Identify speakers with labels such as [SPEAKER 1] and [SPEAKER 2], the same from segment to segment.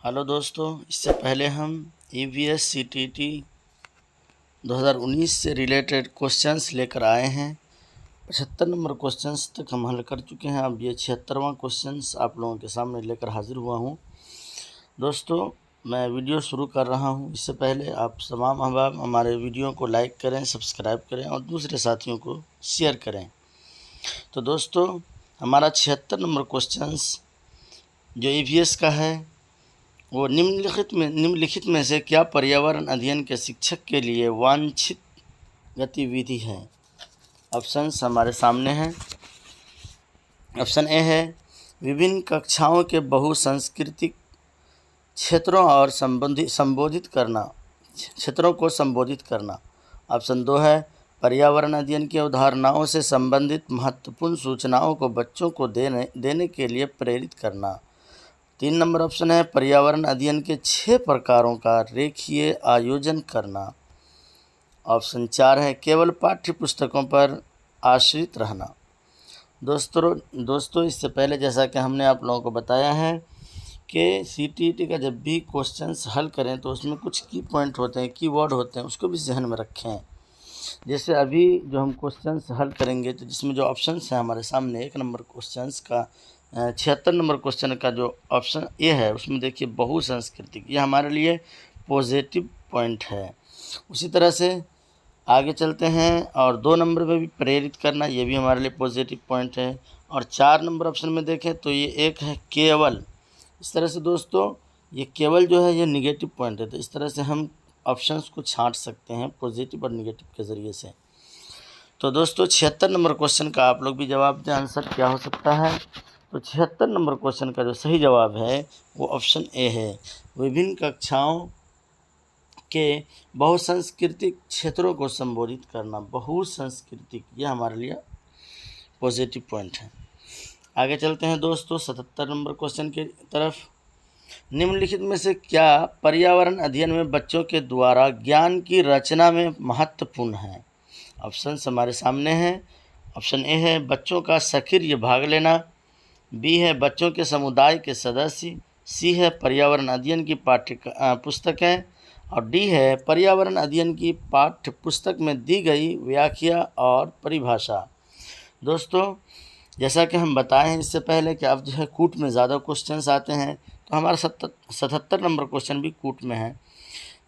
[SPEAKER 1] Hello दोस्तों, इससे पहले हम EVS CTT 2019 से रिलेटेड क्वेश्चंस लेकर आए हैं। 75 नंबर क्वेश्चंस तक हम हल कर चुके हैं। अब ये 76वां क्वेश्चंस आप लोगों के सामने लेकर हाजिर हुआ हूँ। दोस्तों, मैं वीडियो शुरू कर रहा हूँ। इससे पहले आप तमाम अहबाब हमारे वीडियो को लाइक करें, सब्सक्राइब करें और दूसरे साथियों को शेयर करें। तो दोस्तों, हमारा 76 नंबर क्वेश्चंस जो EVS का है वो निम्नलिखित में से क्या पर्यावरण अध्ययन के शिक्षक के लिए वांछित गतिविधि है। ऑप्शंस हमारे सामने हैं। ऑप्शन ए है विभिन्न कक्षाओं के बहुसांस्कृतिक क्षेत्रों और क्षेत्रों को संबोधित करना। ऑप्शन 2 है पर्यावरण अध्ययन की अवधारणाओं से संबंधित महत्वपूर्ण सूचनाओं को बच्चों को देने के लिए प्रेरित करना। 3 नंबर ऑप्शन है पर्यावरण अध्ययन के 6 प्रकारों का रेखीय आयोजन करना। ऑप्शन 4 है केवल पाठ्य पुस्तकों पर आश्रित रहना। दोस्तों इससे पहले जैसा कि हमने आप लोगों को बताया है कि CTT का जब भी क्वेश्चंस हल करें तो उसमें कुछ की पॉइंट होते हैं, कीवर्ड होते हैं, उसको भी ध्यान में रखें। जैसे अभी जो हम क्वेश्चंस हल करेंगे तो जिसमें जो ऑप्शंस हैं हमारे सामने 1 नंबर क्वेश्चंस का 76 नंबर क्वेश्चन का जो ऑप्शन ए है उसमें देखिए बहुसांस्कृतिक, ये हमारे लिए पॉजिटिव पॉइंट है। उसी तरह से आगे चलते हैं और 2 नंबर में भी प्रेरित करना, ये भी हमारे लिए पॉजिटिव पॉइंट है। और 4 नंबर ऑप्शन में देखें तो ये एक है केवल। इस तरह से दोस्तों ये केवल जो है ये निगेटिव पॉइंट है, तो इस तरह से हम ऑप्शंस को छांट सकते हैं पॉजिटिव और निगेटिव के ज़रिए से। तो दोस्तों 76 नंबर क्वेश्चन का आप लोग भी जवाब दें, आंसर क्या हो सकता है। तो 76 नंबर क्वेश्चन का जो सही जवाब है वो ऑप्शन ए है विभिन्न कक्षाओं के बहुसांस्कृतिक क्षेत्रों को संबोधित करना। बहुसांस्कृतिक, ये हमारे लिए पॉजिटिव पॉइंट है। आगे चलते हैं दोस्तों 77 नंबर क्वेश्चन की तरफ। निम्नलिखित में से क्या पर्यावरण अध्ययन में बच्चों के द्वारा ज्ञान की रचना में महत्वपूर्ण है। ऑप्शंस हमारे सामने हैं। ऑप्शन ए है बच्चों का सक्रिय भाग लेना। बी है बच्चों के समुदाय के सदस्य। सी है पर्यावरण अध्ययन की पुस्तकें। और डी है पर्यावरण अध्ययन की पाठ्य पुस्तक में दी गई व्याख्या और परिभाषा। दोस्तों जैसा कि हम बताए हैं इससे पहले कि अब जो है कूट में ज़्यादा क्वेश्चंस आते हैं, तो हमारा 77 नंबर क्वेश्चन भी कूट में है।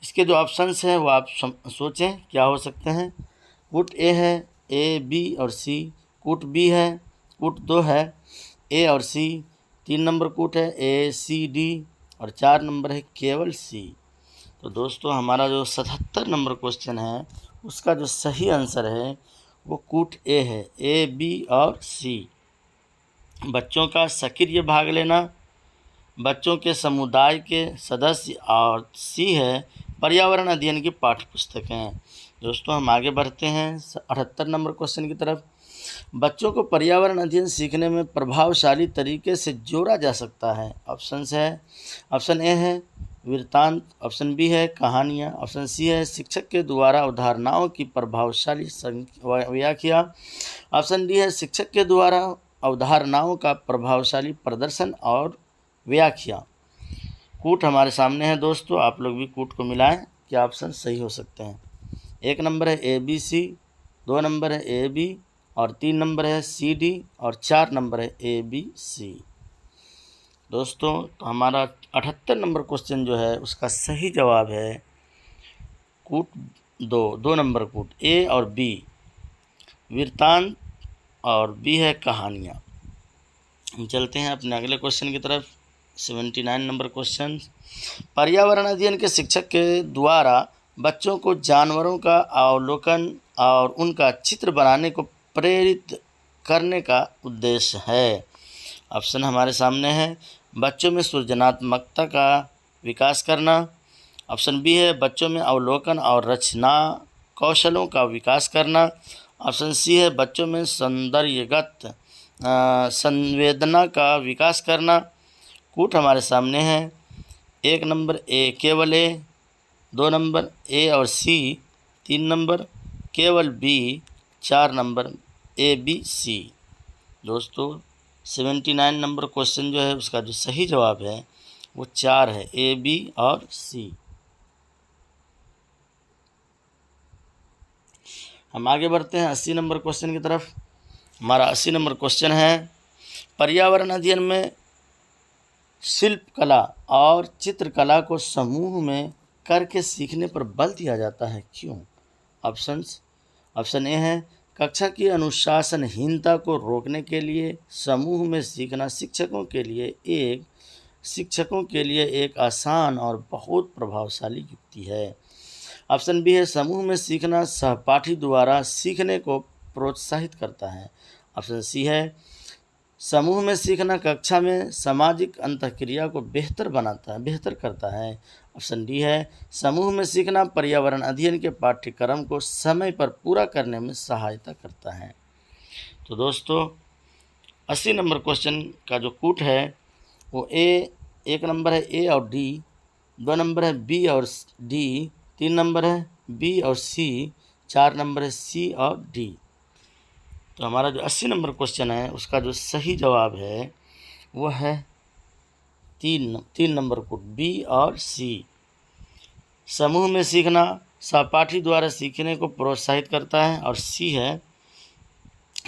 [SPEAKER 1] इसके जो ऑप्शंस हैं वो आप सोचें क्या हो सकते हैं। कूट ए है A, B और C। कूट B है। कूट 2 है A और C। 3 नंबर कूट है A, C, D और 4 नंबर है केवल C। तो दोस्तों हमारा जो 77 नंबर क्वेश्चन है उसका जो सही आंसर है वो कूट A है, A, B और C। बच्चों का सक्रिय भाग लेना, बच्चों के समुदाय के सदस्य और C है पर्यावरण अध्ययन की पाठ्य पुस्तकें। दोस्तों हम आगे बढ़ते हैं 78 नंबर क्वेश्चन की तरफ। बच्चों को पर्यावरण अध्ययन सीखने में प्रभावशाली तरीके से जोड़ा जा सकता है। ऑप्शंस है। ऑप्शन ए है वृत्तांत। ऑप्शन बी है कहानियाँ। ऑप्शन सी है शिक्षक के द्वारा अवधारणाओं की प्रभावशाली व्याख्या। ऑप्शन डी है शिक्षक के द्वारा अवधारणाओं का प्रभावशाली प्रदर्शन और व्याख्या। कूट हमारे सामने है दोस्तों, आप लोग भी कूट को मिलाएं, क्या ऑप्शन सही हो सकते हैं। 1 नंबर है A, B, C। 2 नंबर है A, B और 3 नंबर है C, D और 4 नंबर है A, B, C। दोस्तों तो हमारा 78 नंबर क्वेश्चन जो है उसका सही जवाब है कूट 2 नंबर कूट A और B वृत्तांत और B है कहानियाँ। हम चलते हैं अपने अगले क्वेश्चन की तरफ। 79 नंबर क्वेश्चन। पर्यावरण अध्ययन के शिक्षक के द्वारा बच्चों को जानवरों का अवलोकन और उनका चित्र बनाने को प्रेरित करने का उद्देश्य है। ऑप्शन हमारे सामने है बच्चों में सृजनात्मकता का विकास करना। ऑप्शन बी है बच्चों में अवलोकन और रचना कौशलों का विकास करना। ऑप्शन सी है बच्चों में सौंदर्यगत संवेदना का विकास करना। कूट हमारे सामने है 1 नंबर A केवल A, 2 नंबर A और C, 3 नंबर केवल B, 4 number A, B, C। दोस्तों 79 नंबर क्वेश्चन जो है उसका जो सही जवाब है वो 4 है, ए, बी और सी। हम आगे बढ़ते हैं 80 नंबर क्वेश्चन की तरफ। हमारा 80 नंबर क्वेश्चन है, पर्यावरण अध्ययन में शिल्प कला और चित्रकला को समूह में करके सीखने पर बल दिया जाता है, क्यों? ऑप्शन ए है, कक्षा की अनुशासनहीनता को रोकने के लिए। समूह में सीखना शिक्षकों के लिए एक आसान और बहुत प्रभावशाली युक्ति है। ऑप्शन बी है, समूह में सीखना सहपाठी द्वारा सीखने को प्रोत्साहित करता है। ऑप्शन सी है, समूह में सीखना कक्षा में सामाजिक अंतःक्रिया को बेहतर करता है। ऑप्शन डी है, समूह में सीखना पर्यावरण अध्ययन के पाठ्यक्रम को समय पर पूरा करने में सहायता करता है। तो दोस्तों 80 नंबर क्वेश्चन का जो कूट है वो एक नंबर है ए और डी, 2 नंबर है बी और डी, 3 नंबर है बी और सी, 4 नंबर है सी और डी। तो हमारा जो 80 नंबर क्वेश्चन है उसका जो सही जवाब है वो है 3 नंबर को बी और सी। समूह में सीखना सहपाठी द्वारा सीखने को प्रोत्साहित करता है, और सी है,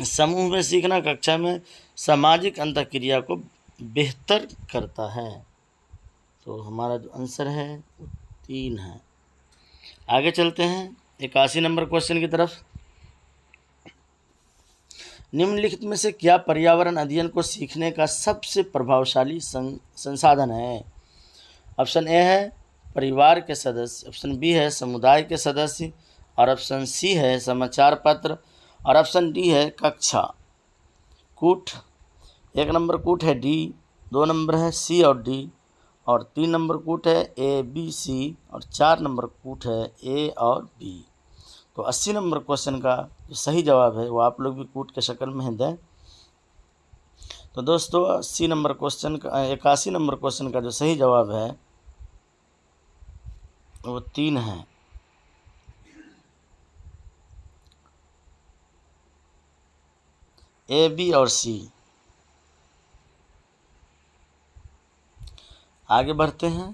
[SPEAKER 1] समूह में सीखना कक्षा में सामाजिक अंतःक्रिया को बेहतर करता है। तो हमारा जो आंसर है वो 3 है। आगे चलते हैं 81 नंबर क्वेश्चन की तरफ। निम्नलिखित में से क्या पर्यावरण अध्ययन को सीखने का सबसे प्रभावशाली संसाधन है? ऑप्शन ए है परिवार के सदस्य, ऑप्शन बी है समुदाय के सदस्य, और ऑप्शन सी है समाचार पत्र, और ऑप्शन डी है कक्षा। कूट 1 नंबर कूट है डी, 2 नंबर है सी और डी, और 3 नंबर कूट है ए बी सी, और 4 नंबर कूट है ए और बी। तो 80 नंबर क्वेश्चन का जो सही जवाब है वो आप लोग भी कूट के शक्ल में दें। तो दोस्तों 81 नंबर क्वेश्चन का जो सही जवाब है वो 3 है। ए बी और सी। आगे बढ़ते हैं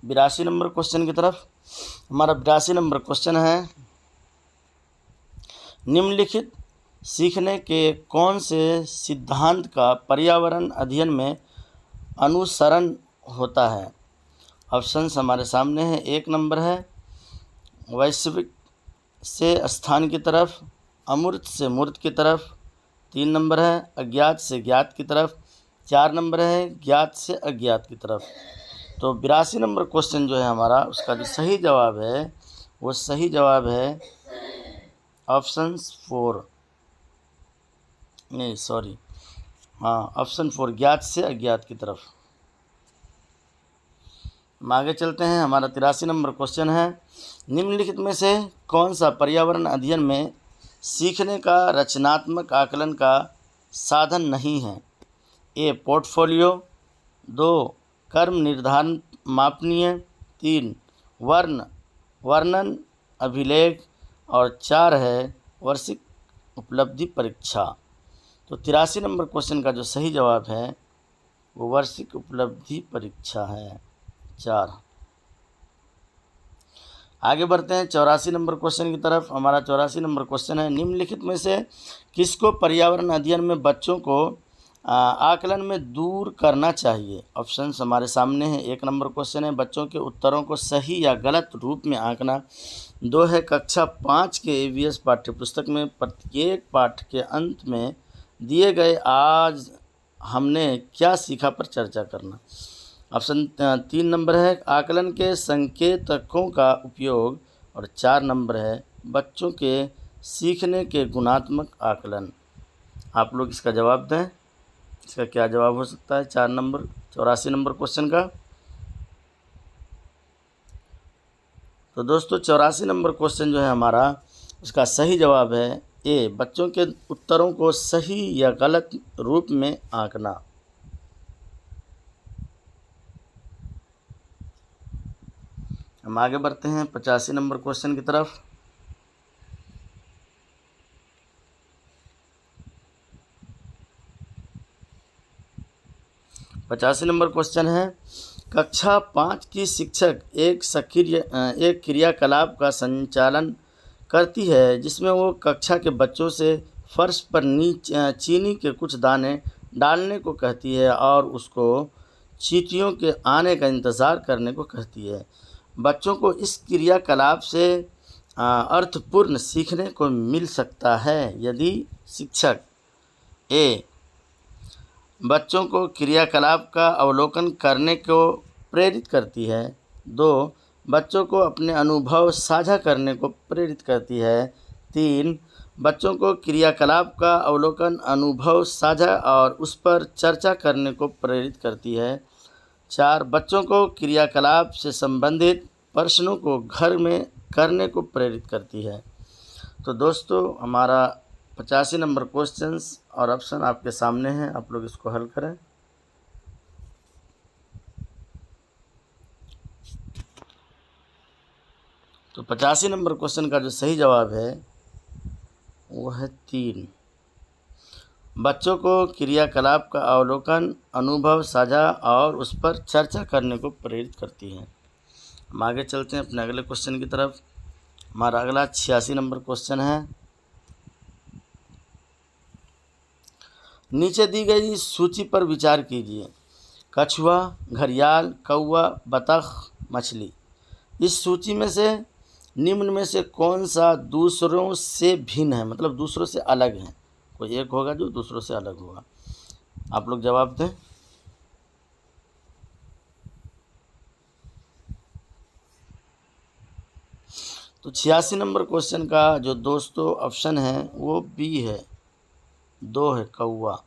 [SPEAKER 1] 82 नंबर क्वेश्चन की तरफ। हमारा 82 नंबर क्वेश्चन है, निम्नलिखित सीखने के कौन से सिद्धांत का पर्यावरण अध्ययन में अनुसरण होता है? ऑप्शंस हमारे सामने हैं। 1 नंबर है वैश्विक से स्थान की तरफ, अमूर्त से मूर्त की तरफ, 3 नंबर है अज्ञात से ज्ञात की तरफ, 4 नंबर है ज्ञात से अज्ञात की तरफ। तो 82 नंबर क्वेश्चन जो है हमारा उसका जो सही जवाब है वो सही जवाब है ऑप्शन 4, नहीं सॉरी, हाँ ऑप्शन 4 ज्ञात से अज्ञात की तरफ। हम आगे चलते हैं। हमारा 83 नंबर क्वेश्चन है, निम्नलिखित में से कौन सा पर्यावरण अध्ययन में सीखने का रचनात्मक आकलन का साधन नहीं है? ए पोर्टफोलियो, 2 कर्म निर्धारण मापनीय, 3 वर्णन अभिलेख, और 4 है वार्षिक उपलब्धि परीक्षा। तो 83 नंबर क्वेश्चन का जो सही जवाब है वो वार्षिक उपलब्धि परीक्षा है, 4। आगे बढ़ते हैं 84 नंबर क्वेश्चन की तरफ। हमारा 84 नंबर क्वेश्चन है, निम्नलिखित में से किसको पर्यावरण अध्ययन में बच्चों को आकलन में दूर करना चाहिए? ऑप्शंस हमारे सामने हैं। 1 नंबर क्वेश्चन है, बच्चों के उत्तरों को सही या गलत रूप में आंकना। 2 है कक्षा 5 के AVS पाठ्यपुस्तक में प्रत्येक पाठ के अंत में दिए गए आज हमने क्या सीखा पर चर्चा करना। ऑप्शन 3 नंबर है आकलन के संकेतकों का उपयोग, और 4 नंबर है बच्चों के सीखने के गुणात्मक आकलन। आप लोग इसका जवाब दें, इसका क्या जवाब हो सकता है 84 नंबर क्वेश्चन का? तो दोस्तों 84 नंबर क्वेश्चन जो है हमारा उसका सही जवाब है ए बच्चों के उत्तरों को सही या गलत रूप में आंकना। हम आगे बढ़ते हैं 85 नंबर क्वेश्चन की तरफ। 85 नंबर क्वेश्चन है, कक्षा 5 की शिक्षक एक क्रियाकलाप का संचालन करती है जिसमें वो कक्षा के बच्चों से फर्श पर चीनी के कुछ दाने डालने को कहती है और उसको चींटियों के आने का इंतज़ार करने को कहती है। बच्चों को इस क्रियाकलाप से अर्थपूर्ण सीखने को मिल सकता है यदि शिक्षक ए बच्चों को क्रियाकलाप का अवलोकन करने को प्रेरित करती है, 2 बच्चों को अपने अनुभव साझा करने को प्रेरित करती है, 3 बच्चों को क्रियाकलाप का अवलोकन, अनुभव साझा और उस पर चर्चा करने को प्रेरित करती है, 4 बच्चों को क्रियाकलाप से संबंधित प्रश्नों को घर में करने को प्रेरित करती है। तो दोस्तों हमारा 85 नंबर क्वेश्चंस और ऑप्शन आपके सामने हैं, आप लोग इसको हल करें। तो 85 नंबर क्वेश्चन का जो सही जवाब है वो है 3, बच्चों को क्रियाकलाप का अवलोकन, अनुभव साझा और उस पर चर्चा करने को प्रेरित करती है। हम आगे चलते हैं अपने अगले क्वेश्चन की तरफ। हमारा अगला 86 नंबर क्वेश्चन है, नीचे दी गई सूची पर विचार कीजिए। कछुआ, घड़ियाल, कौवा, बतख, मछली। इस सूची में से निम्न में से कौन सा दूसरों से भिन्न है, मतलब दूसरों से अलग है? कोई एक होगा जो दूसरों से अलग होगा। आप लोग जवाब दें। तो 86 नंबर क्वेश्चन का जो दोस्तों ऑप्शन है वो बी है, 2 है, कौवा।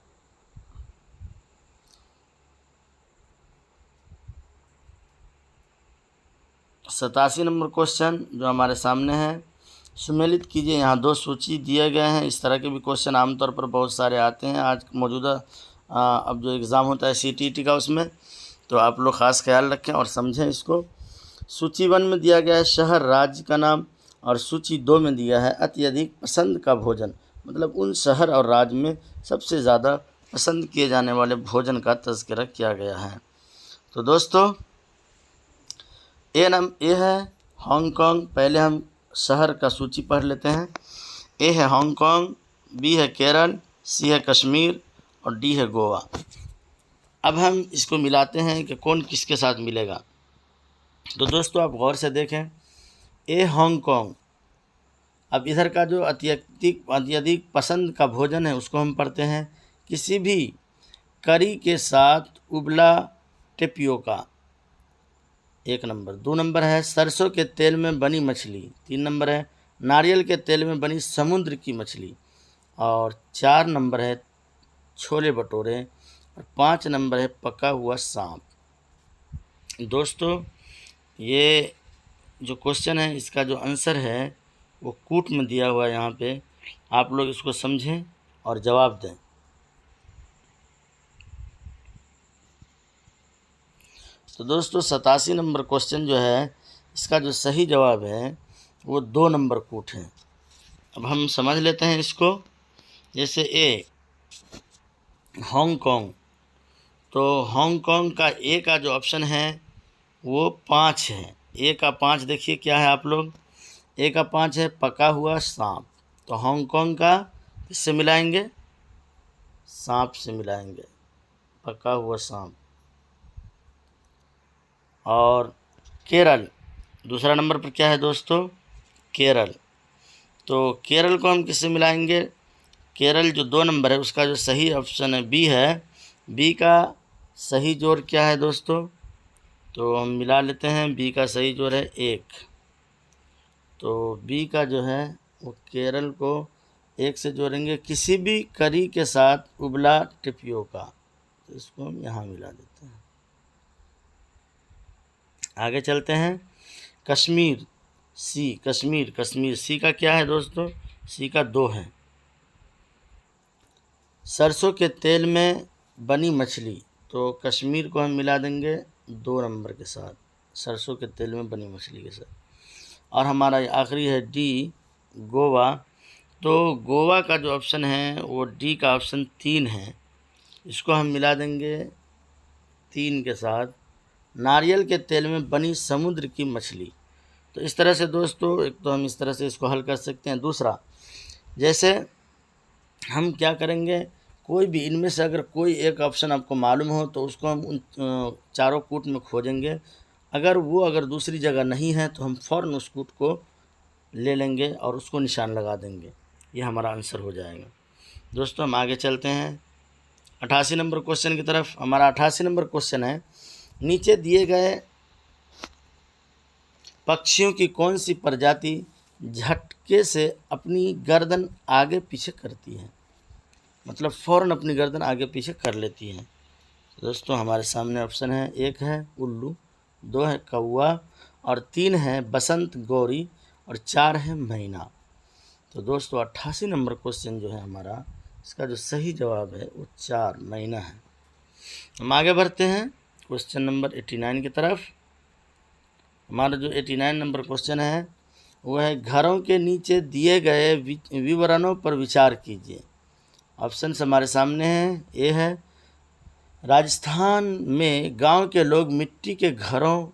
[SPEAKER 1] सतासी नंबर क्वेश्चन जो हमारे सामने है, सुमेलित कीजिए। यहाँ 2 सूची दिए गए हैं। इस तरह के भी क्वेश्चन आमतौर पर बहुत सारे आते हैं आज मौजूदा अब जो एग्ज़ाम होता है CTET का, उसमें तो आप लोग ख़ास ख्याल रखें और समझें इसको। सूची 1 में दिया गया है शहर राज्य का नाम और सूची 2 में दिया है अत्यधिक पसंद का भोजन, मतलब उन शहर और राज्य में सबसे ज़्यादा पसंद किए जाने वाले भोजन का तज़किरा किया गया है। तो दोस्तों ए है हांगकांग। पहले हम शहर का सूची पढ़ लेते हैं। ए है हांगकांग, बी है केरल, सी है कश्मीर और डी है गोवा। अब हम इसको मिलाते हैं कि कौन किसके साथ मिलेगा। तो दोस्तों आप गौर से देखें, ए हांगकांग, अब इधर का जो अत्यधिक पसंद का भोजन है उसको हम पढ़ते हैं किसी भी करी के साथ उबला टेपियोका, 1 नंबर। 2 नंबर है सरसों के तेल में बनी मछली, 3 नंबर है नारियल के तेल में बनी समुद्र की मछली और 4 नंबर है छोले भटूरे और 5 नंबर है पका हुआ सांप। दोस्तों ये जो क्वेश्चन है इसका जो आंसर है वो कूट में दिया हुआ है यहाँ पे, आप लोग इसको समझें और जवाब दें। तो दोस्तों 87 नंबर क्वेश्चन जो है इसका जो सही जवाब है वो 2 नंबर कूट है। अब हम समझ लेते हैं इसको। जैसे ए हांगकांग, तो हांगकांग का ए का जो ऑप्शन है वो 5 है। ए का 5 देखिए क्या है आप लोग, ए का 5 है पका हुआ सांप। तो हांगकांग का किससे मिलाएंगे? सांप से मिलाएंगे, पका हुआ सांप। और केरल दूसरा नंबर पर क्या है दोस्तों? केरल। तो केरल को हम किससे मिलाएंगे? केरल जो 2 नंबर है उसका जो सही ऑप्शन है बी है। बी का सही जोड़ क्या है दोस्तों? तो हम मिला लेते हैं। बी का सही जोड़ है 1। तो बी का जो है वो केरल को 1 से जोड़ेंगे, किसी भी करी के साथ उबला टिपियोका, तो इसको हम यहाँ मिला देते हैं। आगे चलते हैं। कश्मीर, सी कश्मीर, कश्मीर सी का क्या है दोस्तों? सी का 2 है। सरसों के तेल में बनी मछली, तो कश्मीर को हम मिला देंगे 2 नंबर के साथ, सरसों के तेल में बनी मछली के साथ। और हमारा आखिरी है डी गोवा। तो गोवा का जो ऑप्शन है वो डी का ऑप्शन 3 है, इसको हम मिला देंगे 3 के साथ नारियल के तेल में बनी समुद्र की मछली। तो इस तरह से दोस्तों एक तो हम इस तरह से इसको हल कर सकते हैं। दूसरा, जैसे हम क्या करेंगे, कोई भी इनमें से अगर कोई एक ऑप्शन आपको मालूम हो तो उसको हम उन चारों कूट में खोजेंगे। अगर दूसरी जगह नहीं है तो हम फ़ौरन उस कूट को ले लेंगे और उसको निशान लगा देंगे। ये हमारा आंसर हो जाएगा। दोस्तों हम आगे चलते हैं 88 नंबर क्वेश्चन की तरफ। हमारा 88 नंबर क्वेश्चन है, नीचे दिए गए पक्षियों की कौन सी प्रजाति झटके से अपनी गर्दन आगे पीछे करती है, मतलब फ़ौरन अपनी गर्दन आगे पीछे कर लेती है। तो दोस्तों हमारे सामने ऑप्शन है, 1 है उल्लू, 2 है कौवा और 3 है बसंत गौरी और 4 है मैना। तो दोस्तों 88 नंबर क्वेश्चन जो है हमारा, इसका जो सही जवाब है वो 4 मैना है। हम आगे बढ़ते हैं क्वेश्चन नंबर 89 की तरफ। हमारा जो 89 नंबर क्वेश्चन है वो है, घरों के नीचे दिए गए विवरणों पर विचार कीजिए। ऑप्शन हमारे सामने हैं। ए है, राजस्थान में गांव के लोग मिट्टी के घरों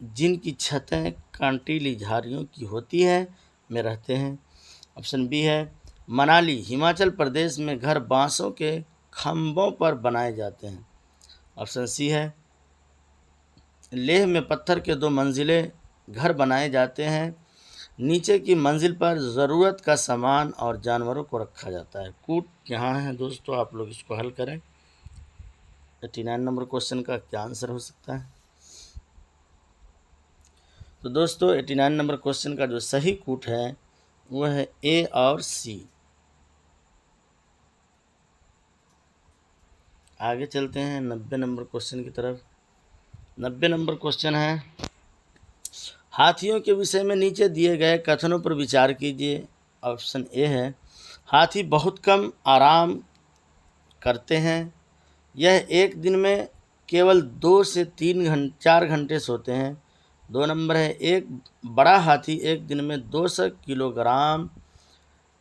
[SPEAKER 1] जिनकी छतें कांटीली झाड़ियों की होती है में रहते हैं। ऑप्शन बी है, मनाली हिमाचल प्रदेश में घर बांसों के खंभों पर बनाए जाते हैं। ऑप्शन सी है, लेह में पत्थर के 2 मंजिले घर बनाए जाते हैं, नीचे की मंजिल पर ज़रूरत का सामान और जानवरों को रखा जाता है। कूट यहाँ है दोस्तों, आप लोग इसको हल करें। 89 नंबर क्वेश्चन का क्या आंसर हो सकता है? तो दोस्तों 89 नंबर क्वेश्चन का जो सही कूट है वो है ए और सी। आगे चलते हैं 90 नंबर क्वेश्चन की तरफ। 90 नंबर क्वेश्चन है, हाथियों के विषय में नीचे दिए गए कथनों पर विचार कीजिए। ऑप्शन ए है, हाथी बहुत कम आराम करते हैं, यह एक दिन में केवल 2 से 4 घंटे सोते हैं। 2 नंबर है, एक बड़ा हाथी एक दिन में 200 किलोग्राम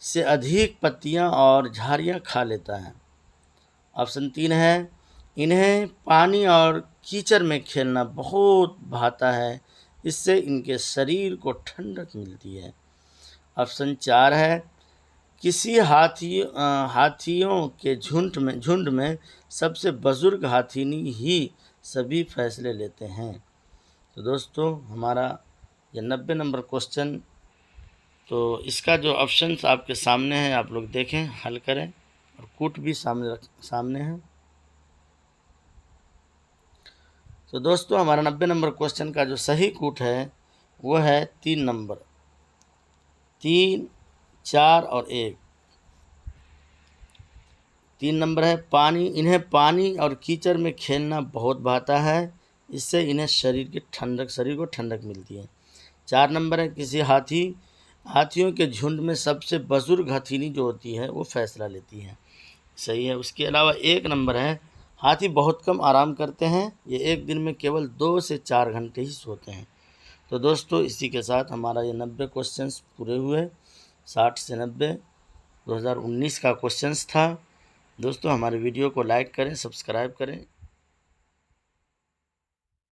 [SPEAKER 1] से अधिक पत्तियां और झाड़ियां खा लेता है। ऑप्शन 3 है, इन्हें पानी और कीचड़ में खेलना बहुत भाता है, इससे इनके शरीर को ठंडक मिलती है। ऑप्शन 4 है, किसी हाथियों के झुंड में सबसे बुजुर्ग हाथीनी ही सभी फैसले लेते हैं। तो दोस्तों हमारा ये 90 नंबर क्वेश्चन, तो इसका जो ऑप्शंस आपके सामने हैं आप लोग देखें, हल करें और कूट भी सामने है। तो दोस्तों हमारा 90 नंबर क्वेश्चन का जो सही कूट है वो है 3 नंबर, 3, 4 और 1। 3 नंबर है, इन्हें पानी और कीचड़ में खेलना बहुत भाता है, इससे इन्हें शरीर को ठंडक मिलती है। 4 नंबर है, किसी हाथियों के झुंड में सबसे बुजुर्ग हथीनी जो होती है वो फैसला लेती है। सही है। उसके अलावा 1 नंबर है, हाथी बहुत कम आराम करते हैं, ये एक दिन में केवल 2 से 4 घंटे ही सोते हैं। तो दोस्तों इसी के साथ हमारा ये 90 क्वेश्चंस पूरे हुए। 60 से 90 2019 का क्वेश्चंस था। दोस्तों हमारे वीडियो को लाइक करें, सब्सक्राइब करें।